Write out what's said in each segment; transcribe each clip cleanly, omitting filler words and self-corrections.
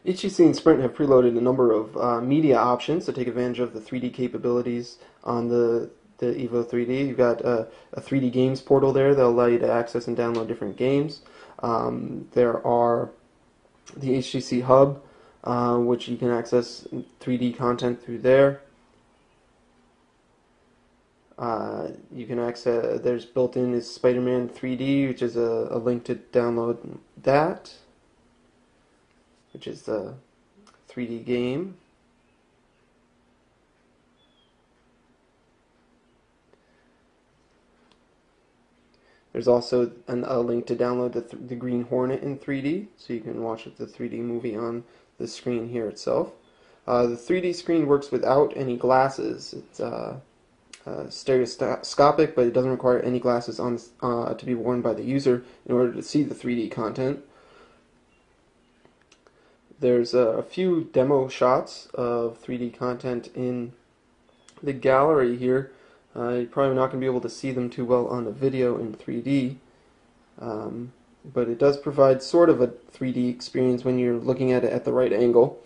HTC and Sprint have preloaded a number of media options to take advantage of the 3D capabilities on the Evo 3D. You've got a 3D games portal there that'll allow you to access and download different games. There are the HTC Hub, which you can access 3D content through there. You can access, there's built-in is Spider-Man 3D, which is a link to download that, which is the 3D game. There's also a link to download the Green Hornet in 3D, so you can watch the 3D movie on the screen here itself. The 3D screen works without any glasses. It's stereoscopic, but it doesn't require any glasses on to be worn by the user in order to see the 3D content. There's a few demo shots of 3D content in the gallery here. You're probably not going to be able to see them too well on the video in 3D, but it does provide sort of a 3D experience when you're looking at it at the right angle.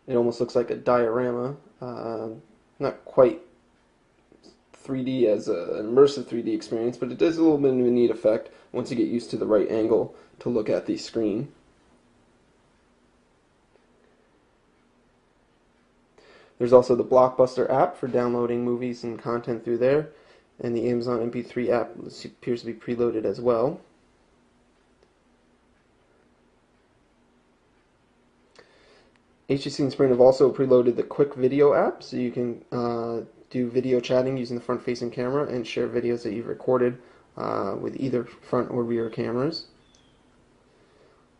It almost looks like a diorama, not quite 3D as an immersive 3D experience, but it does a little bit of a neat effect once you get used to the right angle to look at the screen. There's also the Blockbuster app for downloading movies and content through there, and the Amazon MP3 app appears to be preloaded as well. HTC and Sprint have also preloaded the Quick Video app, so you can do video chatting using the front-facing camera and share videos that you've recorded with either front or rear cameras.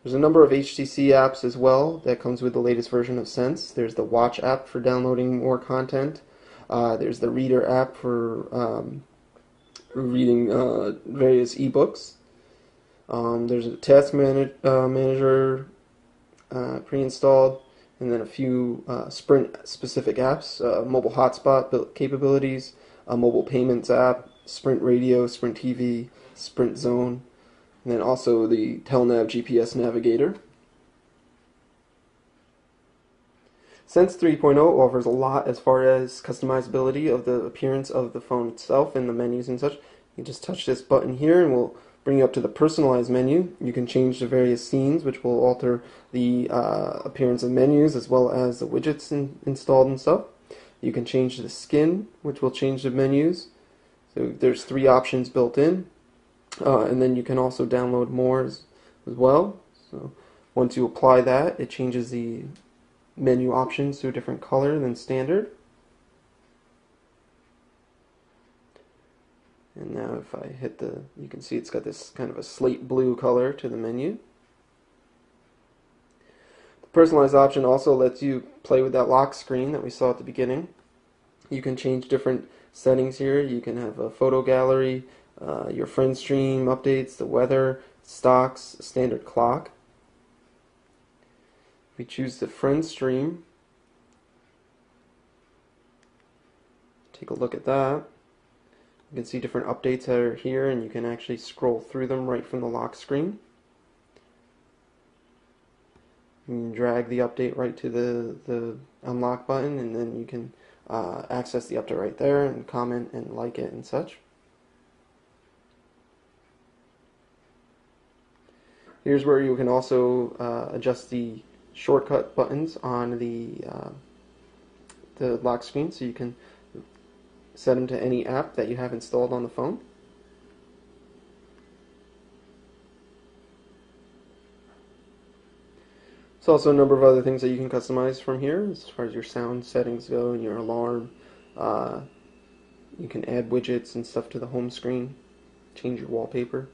There's a number of HTC apps as well that comes with the latest version of Sense. There's the Watch app for downloading more content. There's the Reader app for reading various ebooks. There's a Task Manager pre-installed, and then a few Sprint-specific apps, mobile hotspot capabilities, a mobile payments app, Sprint Radio, Sprint TV, Sprint Zone, and then also the Telnav GPS navigator. Sense 3.0 offers a lot as far as customizability of the appearance of the phone itself and the menus and such. You can just touch this button here and we'll bring you up to the personalized menu. You can change the various scenes, which will alter the appearance of menus as well as the widgets installed and stuff. You can change the skin, which will change the menus. So there's 3 options built in. And then you can also download more as well. So once you apply that, it changes the menu options to a different color than standard. And now if I hit you can see it's got this kind of a slate blue color to the menu. The personalized option also lets you play with that lock screen that we saw at the beginning. You can change different settings here. You can have a photo gallery, your friend stream updates, the weather, stocks, standard clock. If we choose the friend stream, take a look at that. You can see different updates that are here, and you can actually scroll through them right from the lock screen. You can drag the update right to the unlock button, and then you can access the update right there and comment and like it and such. Here's where you can also adjust the shortcut buttons on the lock screen, so you can set them to any app that you have installed on the phone. There's also a number of other things that you can customize from here as far as your sound settings go and your alarm. You can add widgets and stuff to the home screen, change your wallpaper.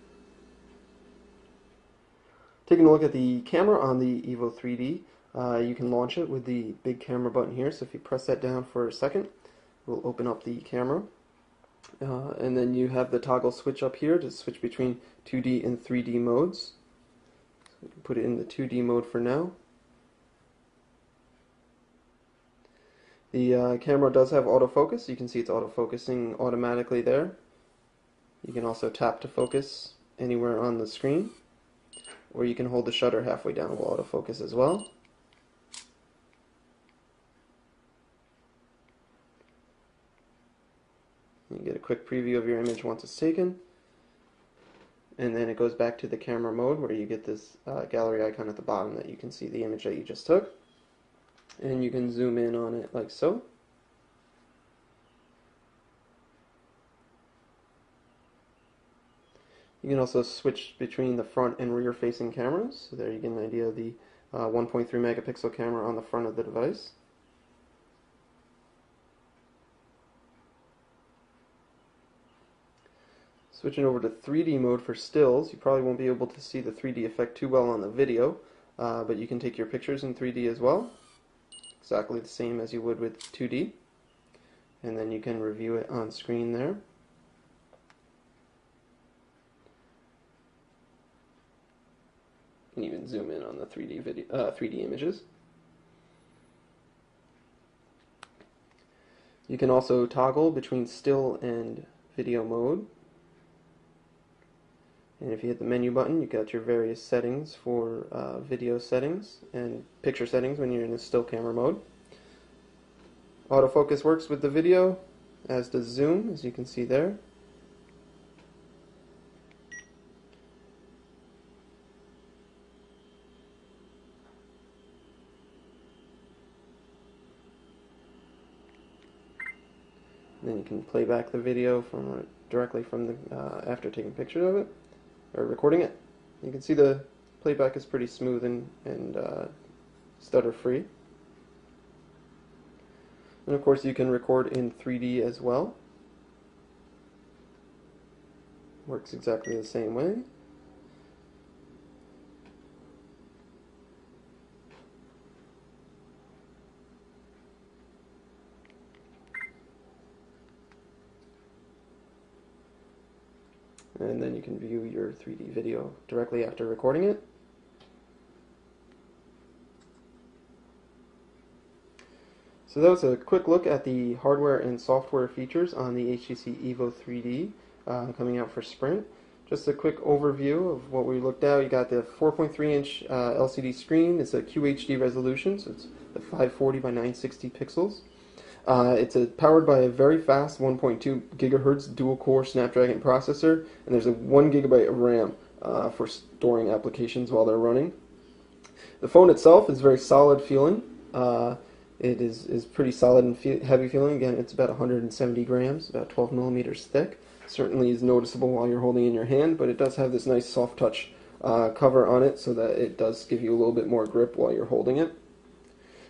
Taking a look at the camera on the Evo 3D, you can launch it with the big camera button here. So if you press that down for a second, it will open up the camera. And then you have the toggle switch up here to switch between 2D and 3D modes. So we can put it in the 2D mode for now. The camera does have autofocus. You can see it's autofocusing automatically there. You can also tap to focus anywhere on the screen. or you can hold the shutter halfway down while autofocus as well. You get a quick preview of your image once it's taken, and then it goes back to the camera mode where you get this gallery icon at the bottom that you can see the image that you just took, and you can zoom in on it like so. You can also switch between the front and rear facing cameras, so there you get an idea of the 1.3 megapixel camera on the front of the device. Switching over to 3D mode for stills, you probably won't be able to see the 3D effect too well on the video, but you can take your pictures in 3D as well, exactly the same as you would with 2D, and then you can review it on screen there. You can even zoom in on the 3D images. You can also toggle between still and video mode. And if you hit the menu button, you got your various settings for video settings and picture settings when you're in the still camera mode. Autofocus works with the video, as does zoom, as you can see there. Then you can play back the video from directly from the after taking pictures of it or recording it. You can see the playback is pretty smooth and stutter free. And of course you can record in 3D as well. Works exactly the same way. And then you can view your 3D video directly after recording it. So that was a quick look at the hardware and software features on the HTC Evo 3D coming out for Sprint. Just a quick overview of what we looked at. You got the 4.3-inch LCD screen. It's a QHD resolution, so it's the 540 by 960 pixels. It's powered by a very fast 1.2 gigahertz dual-core Snapdragon processor, and there's a 1 gigabyte of RAM for storing applications while they're running. The phone itself is very solid feeling. It is pretty solid and heavy feeling. Again, it's about 170 grams, about 12 millimeters thick. Certainly is noticeable while you're holding it in your hand, but it does have this nice soft touch cover on it so that it does give you a little bit more grip while you're holding it.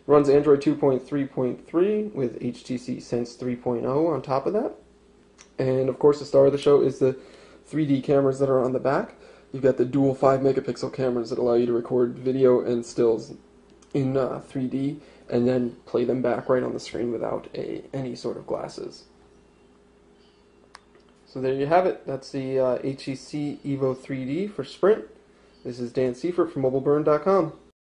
Runs Android 2.3.3 with HTC Sense 3.0 on top of that. And of course the star of the show is the 3D cameras that are on the back. You've got the dual 5 megapixel cameras that allow you to record video and stills in 3D and then play them back right on the screen without any sort of glasses. So there you have it. That's the HTC Evo 3D for Sprint. This is Dan Seifert from MobileBurn.com.